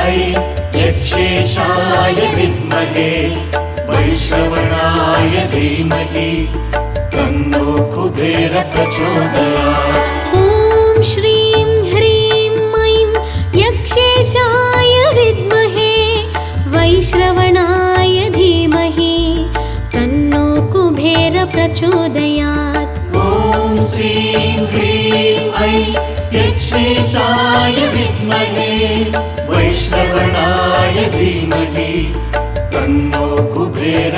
I यक्षेशाय विद्महे वैश्रवणाय धीमहि तन्नो कुबेर प्रचोदयात्। ॐ श्रीं ह्रीं ऐं यक्षेशाय विद्महे वैश्रवणाय धीमहि तन्नो कुबेर प्रचोदयात्। ॐ श्रीं ह्रीं ऐं यक्षेशाय विद्महे वैश्रवणाय धीमहि तन्नो कुबेर